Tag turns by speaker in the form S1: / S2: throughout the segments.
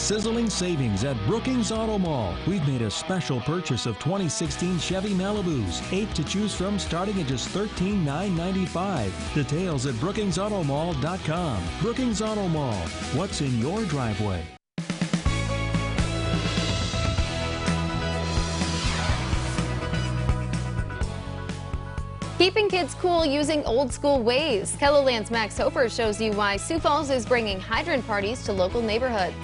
S1: sizzling savings at Brookings Auto Mall. We've made a special purchase of 2016 Chevy Malibus, 8 to choose from starting at just $13,995. Details at brookingsautomall.com. Brookings Auto Mall. What's in your driveway?
S2: Keeping kids cool using old school ways. KELOLAND's Max Hofer shows you why Sioux Falls is bringing hydrant parties to local neighborhoods.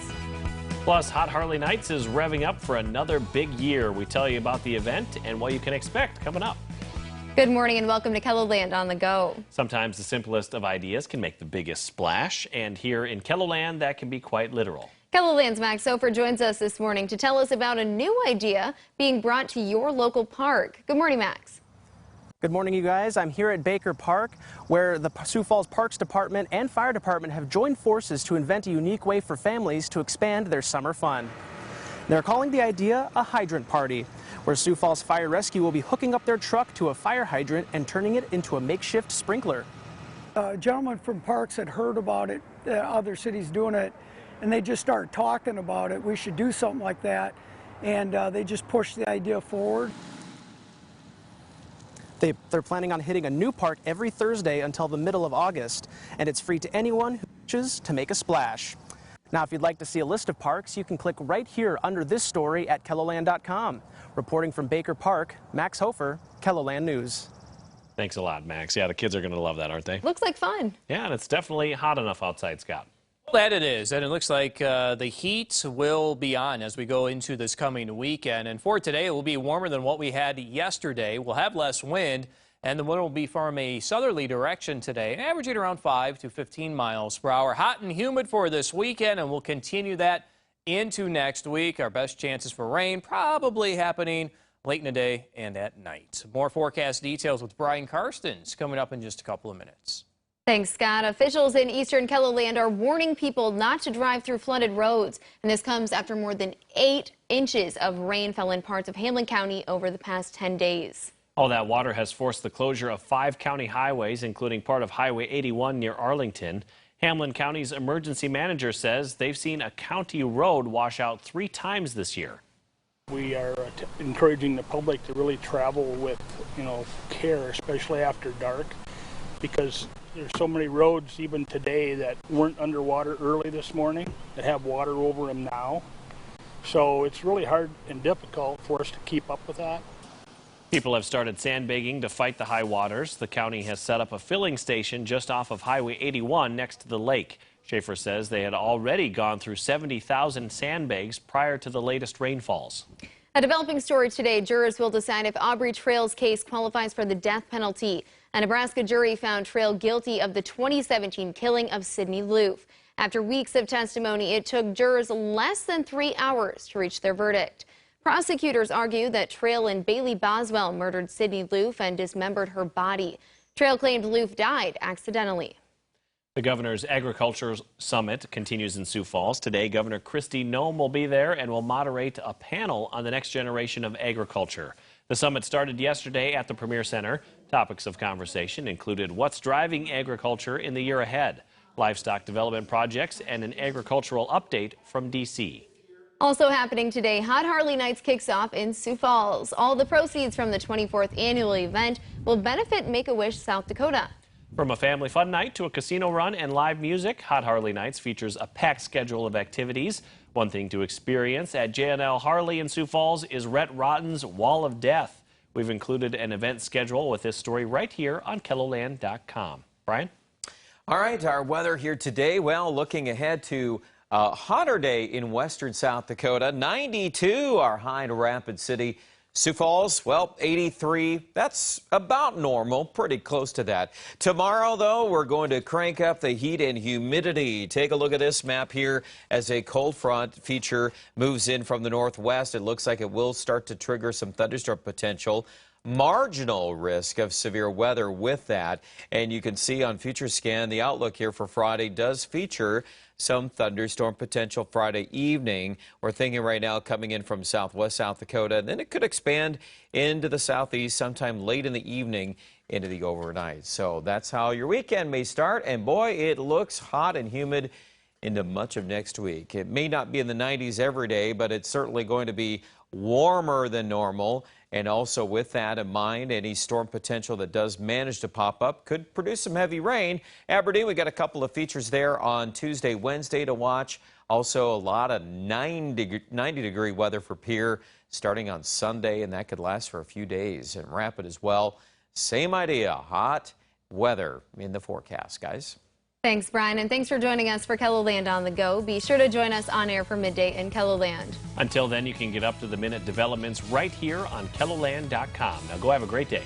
S3: Plus, Hot Harley Nights is revving up for another big year. We tell you about the event and what you can expect coming up.
S2: Good morning and welcome to KELOLAND on the go.
S3: Sometimes the simplest of ideas can make the biggest splash, and here in KELOLAND that can be quite literal.
S2: KELOLAND's Max Hofer joins us this morning to tell us about a new idea being brought to your local park. Good morning, Max.
S4: Good morning, you guys. I'm here at Baker Park, where the Sioux Falls Parks Department and Fire Department have joined forces to invent a unique way for families to expand their summer fun. They're calling the idea a hydrant party, where Sioux Falls Fire Rescue will be hooking up their truck to a fire hydrant and turning it into a makeshift sprinkler.
S5: A gentleman from Parks had heard about it, other cities doing it, and they just started talking about it. We should do something like that, and they just pushed the idea forward.
S4: They're planning on hitting a new park every Thursday until the middle of August, and it's free to anyone who wishes to make a splash. Now, if you'd like to see a list of parks, you can click right here under this story at KELOLAND.com. Reporting from Baker Park, Max Hofer, KELOLAND News.
S3: Thanks a lot, Max. Yeah, the kids are going to love that, aren't they?
S2: Looks like fun.
S3: Yeah, and it's definitely hot enough outside, Scott.
S6: That it is, and it looks like the heat will be on as we go into this coming weekend. And for today, it will be warmer than what we had yesterday. We'll have less wind, and the wind will be from a southerly direction today, averaging around 5 to 15 miles per hour. Hot and humid for this weekend, and we'll continue that into next week. Our best chances for rain probably happening late in the day and at night. More forecast details with Brian Karstens coming up in just a couple of minutes.
S2: Thanks, Scott. Officials in eastern KELOLAND are warning people not to drive through flooded roads. And this comes after more than 8 inches of rain fell in parts of Hamlin County over the past 10 days.
S3: All that water has forced the closure of 5 county highways, including part of Highway 81 near Arlington. Hamlin County's emergency manager says they've seen a county road wash out 3 times this year.
S7: We are encouraging the public to really travel with, care, especially after dark, because there's so many roads even today that weren't underwater early this morning that have water over them now. So it's really hard and difficult for us to keep up with that.
S3: People have started sandbagging to fight the high waters. The county has set up a filling station just off of Highway 81 next to the lake. Schaefer says they had already gone through 70,000 sandbags prior to the latest rainfalls.
S2: A developing story today, jurors will decide if Aubrey Trail's case qualifies for the death penalty. A Nebraska jury found Trail guilty of the 2017 killing of Sidney Loof. After weeks of testimony, it took jurors less than 3 hours to reach their verdict. Prosecutors argue that Trail and Bailey Boswell murdered Sidney Loof and dismembered her body. Trail claimed Loof died accidentally.
S3: The governor's agriculture summit continues in Sioux Falls. Today, Governor Kristi Noem will be there and will moderate a panel on the next generation of agriculture. The summit started yesterday at the Premier Center. Topics of conversation included what's driving agriculture in the year ahead, livestock development projects, and an agricultural update from D.C.
S2: Also happening today, Hot Harley Nights kicks off in Sioux Falls. All the proceeds from the 24th annual event will benefit Make-A-Wish South Dakota.
S3: From a family fun night to a casino run and live music, Hot Harley Nights features a packed schedule of activities. One thing to experience at J&L Harley in Sioux Falls is Rhett Rotten's Wall of Death. We've included an event schedule with this story right here on KELOLAND.com. Brian?
S8: All right, our weather here today, well, looking ahead to a hotter day in western South Dakota. 92, our high in Rapid City. Sioux Falls, well, 83. That's about normal, pretty close to that. Tomorrow, though, we're going to crank up the heat and humidity. Take a look at this map here as a cold front feature moves in from the northwest. It looks like it will start to trigger some thunderstorm potential. Marginal risk of severe weather with that. And you can see on Future Scan, the outlook here for Friday does feature some thunderstorm potential Friday evening. We're thinking right now coming in from southwest South Dakota, and then it could expand into the southeast sometime late in the evening into the overnight. So that's how your weekend may start. And boy, it looks hot and humid into much of next week. It may not be in the 90s every day, but it's certainly going to be warmer than normal. And also with that in mind, any storm potential that does manage to pop up could produce some heavy rain. Aberdeen, we got a couple of features there on Tuesday, Wednesday to watch. Also a lot of 90-degree weather for Pierre starting on Sunday, and that could last for a few days. And Rapid as well. Same idea, hot weather in the forecast, guys.
S2: Thanks, Brian, and thanks for joining us for KELOLAND on the Go. Be sure to join us on air for midday in KELOLAND.
S3: Until then, you can get up to the minute developments right here on KELOLAND.com. Now go have a great day.